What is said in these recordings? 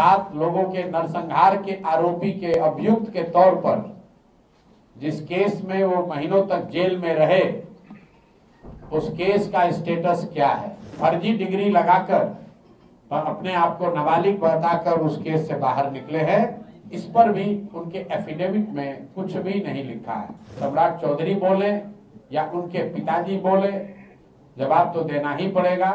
7 लोगों के नरसंहार के आरोपी के अभियुक्त के तौर पर जिस केस में वो महीनों तक जेल में रहे, उस केस का स्टेटस क्या है। फर्जी डिग्री लगाकर अपने आप को नाबालिग बताकर उस केस से बाहर निकले हैं। इस पर भी उनके एफिडेविट में कुछ भी नहीं लिखा है। सम्राट चौधरी बोले या उनके पिताजी बोले, जवाब तो देना ही पड़ेगा।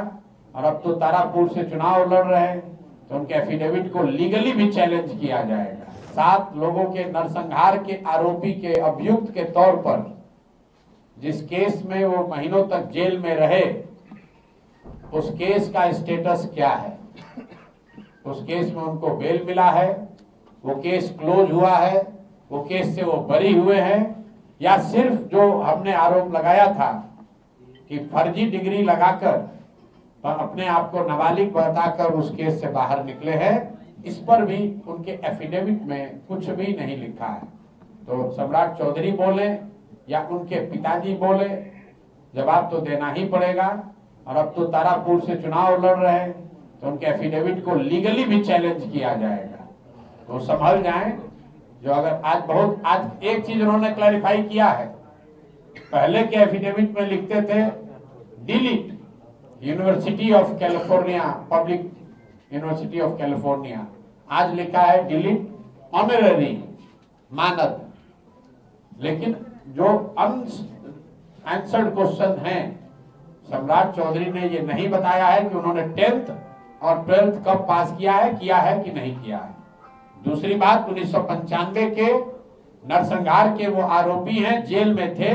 और अब तो तारापुर से चुनाव लड़ रहे हैं तो उनके एफिडेविट को लीगली भी चैलेंज किया जाएगा। 7 लोगों के नरसंहार के आरोपी के अभियुक्त के तौर पर जिस केस में वो महीनों तक जेल में रहे, उस केस का स्टेटस क्या है। उस केस में उनको बेल मिला है, वो केस क्लोज हुआ है, वो केस से वो बरी हुए हैं, या सिर्फ जो हमने आरोप लगाया था कि फर्जी डिग्री लगाकर अपने आप को नाबालिग बताकर उस केस से बाहर निकले हैं। इस पर भी उनके एफिडेविट में कुछ भी नहीं लिखा है। तो सम्राट चौधरी बोले या उनके पिताजी बोले, जवाब तो देना ही पड़ेगा। और अब तो तारापुर से चुनाव लड़ रहे हैं तो उनके एफिडेविट को लीगली भी चैलेंज किया जाएगा। तो संभल जाएं। जो अगर आज एक चीज उन्होंने क्लैरिफाई किया है, पहले के एफिडेविट में लिखते थे delete university of California, public university of California, आज लिखा है डिलीट ऑनररी, मानद। लेकिन जो अनआंसर्ड क्वेश्चन है, सम्राट चौधरी ने ये नहीं बताया है कि उन्होंने 10th और 12th कब पास किया है कि नहीं किया है। दूसरी बात, 1995 के नरसंहार के वो आरोपी हैं, जेल में थे,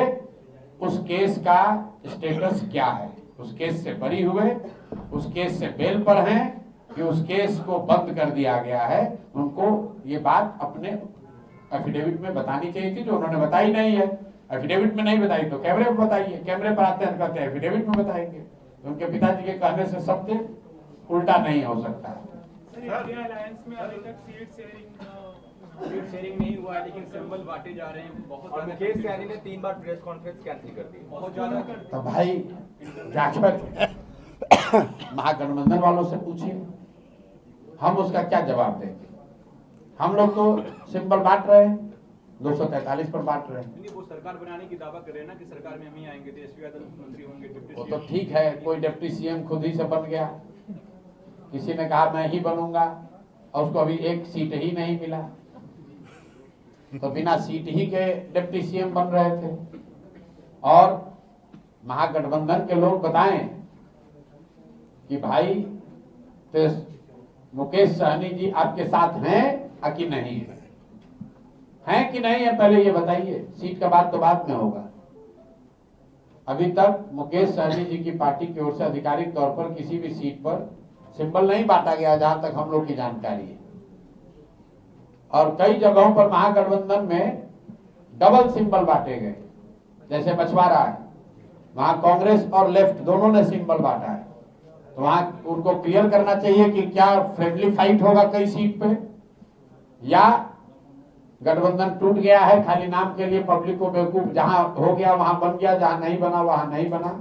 उस केस का स्टेटस क्या है। उस केस से बरी हुए, उस केस से बेल पर हैं कि उस केस को बंद कर दिया गया है। उनको ये बात अपने एफिडेविट में बतानी चाहिए थी, जो उन्होंने बताई नहीं है। एफिडेविट में नहीं बताई तो कैमरे पर बताइए। कैमरे पर आते हैं कहते हैं एफिडेविट में बताएंगे। तो उनके पिताजी के कहने से सत्य उल्टा नहीं हो सकता। अलायंस में अभी तक सीट शेयरिंग नहीं हुआ है, लेकिन सिंबल बांटे जा रहे हैं। बहुत मुकेश सहनी ने 3 बार प्रेस कॉन्फ्रेंस कैंसिल कर दी। बहुत ज्यादा तो भाई जाकर महागठबंधन वालों से पूछिए, हम उसका क्या जवाब देंगे। हम लोग तो सिंबल बांट रहे हैं, 243 पर बांट रहे हैं। वो सरकार बनाने की दावा कर रहे हैं ना कि सरकार में हम ही आएंगे, तेजस्वी यादव मुख्यमंत्री होंगे। वो तो ठीक है, कोई डिप्टी सीएम खुद ही से बन गया, किसी ने कहा मैं ही बनूंगा और उसको अभी एक सीट ही नहीं मिला, तो बिना सीट ही के डिप्टी सीएम बन रहे थे। और महागठबंधन के लोग बताएं कि भाई मुकेश सहनी जी आपके साथ हैं कि नहीं है कि नहीं है, पहले ये बताइए। सीट का बात तो बाद में होगा। अभी तक मुकेश सहनी जी की पार्टी की ओर से आधिकारिक तौर पर किसी भी सीट पर सिंबल नहीं बांटा गया, जहां तक हम लोग की जानकारी है। और कई जगहों पर महागठबंधन में डबल सिंबल बांटे गए, जैसे बछवाड़ा है, वहां कांग्रेस और लेफ्ट दोनों ने सिंबल बांटा है। तो वहां उनको क्लियर करना चाहिए कि क्या फ्रेंडली फाइट होगा कई सीट पे, या गठबंधन टूट गया है खाली नाम के लिए, पब्लिक को बेवकूफ, जहां हो गया वहां बन गया, जहां नहीं बना वहां नहीं बना।